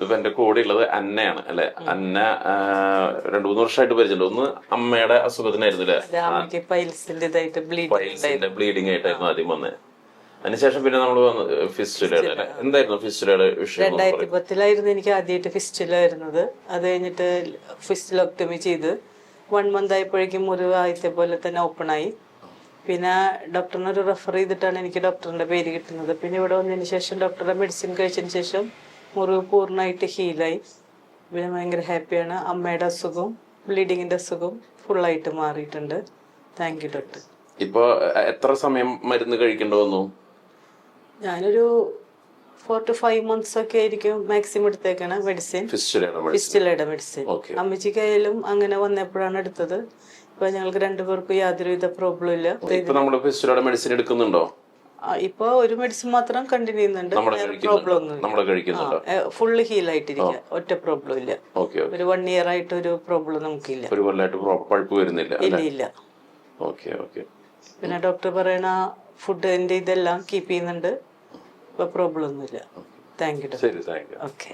ഇപ്പൊ എന്റെ കൂടെ ഉള്ളത് അന്നയാണ് അല്ലെ. അന്ന 2-3 വർഷമായിട്ട് പരിചയമുണ്ട്. ഒന്ന് അമ്മയുടെ അസുഖത്തിനായിരുന്നു അല്ലെ, പൈൽസിന്റെ ബ്ലീഡിങ് ആയിട്ടായിരുന്നു ആദ്യം വന്നത്. അതിനുശേഷം പിന്നെ നമ്മൾ വന്നത് ഫിസ്റ്റുലയുടെ അല്ലെ. എന്തായിരുന്നു ഫിസ്റ്റുലയുടെ വിഷയം? 2010 എനിക്ക് ആദ്യമായിട്ട് ഫിസ്റ്റുല വരുന്നത്. അത് കഴിഞ്ഞിട്ട് ഫിസ്റ്റുലോക്ടമി ചെയ്ത് 1 മന്ത് ആയപ്പോഴേക്കും മുറിവ് ആദ്യത്തെ പോലെ തന്നെ ഓപ്പൺ ആയി. പിന്നെ ഡോക്ടറിനെ ഒരു റെഫർ ചെയ്തിട്ടാണ് എനിക്ക് ഡോക്ടറിന്റെ പേര് കിട്ടുന്നത്. പിന്നെ ഇവിടെ വന്നതിന് ശേഷം ഡോക്ടറുടെ മെഡിസിൻ കഴിച്ചതിന് ശേഷം മുറിവ് പൂർണ്ണമായിട്ട് ഹീലായി. പിന്നെ ഭയങ്കര ഹാപ്പിയാണ്. അമ്മയുടെ അസുഖവും ബ്ലീഡിങ്ങിന്റെ അസുഖവും ഫുള്ളായിട്ട് മാറിയിട്ടുണ്ട്. Thank you doctor. ഇപ്പൊ എത്ര സമയം മരുന്ന് കഴിക്കേണ്ടി വന്നു? ഞാനൊരു 4 to 5 months ഒക്കെ ആയിരിക്കും മാക്സിമം എടുത്തേക്കാണ് മെഡിസിൻ, ഫിസ്റ്റുലയുടെ മെഡിസിൻ. അമ്മച്ചിക്കായാലും അങ്ങനെ വന്നപ്പോഴാണ് എടുത്തത്. ഇപ്പൊ ഞങ്ങൾക്ക് രണ്ടുപേർക്കും യാതൊരുവിധ പ്രോബ്ലം ഇല്ല. ഫിസ്റ്റുലയുടെ മെഡിസിൻ എടുക്കുന്നുണ്ടോ? ഇപ്പൊ ഒരു മെഡിസിൻ മാത്രം കണ്ടിന്യൂ ചെയ്യുന്നുണ്ട്. പ്രോബ്ലം ഒന്നും ഫുള്ള് ഹീൽ ആയിട്ടിരിക്കുക. ഒറ്റ പ്രോബ്ലം ഇല്ല. ഒരു 1 year ആയിട്ട് ഒരു പ്രോബ്ലം നമുക്കില്ല. ഇല്ല. പിന്നെ ഡോക്ടർ പറയണ ഫുഡിന്റെ ഇതെല്ലാം കീപ്പ് ചെയ്യുന്നുണ്ട്. ഇപ്പൊ പ്രോബ്ലം ഒന്നുമില്ല. Thank you. ശരി, താങ്ക് യു. ഓക്കെ.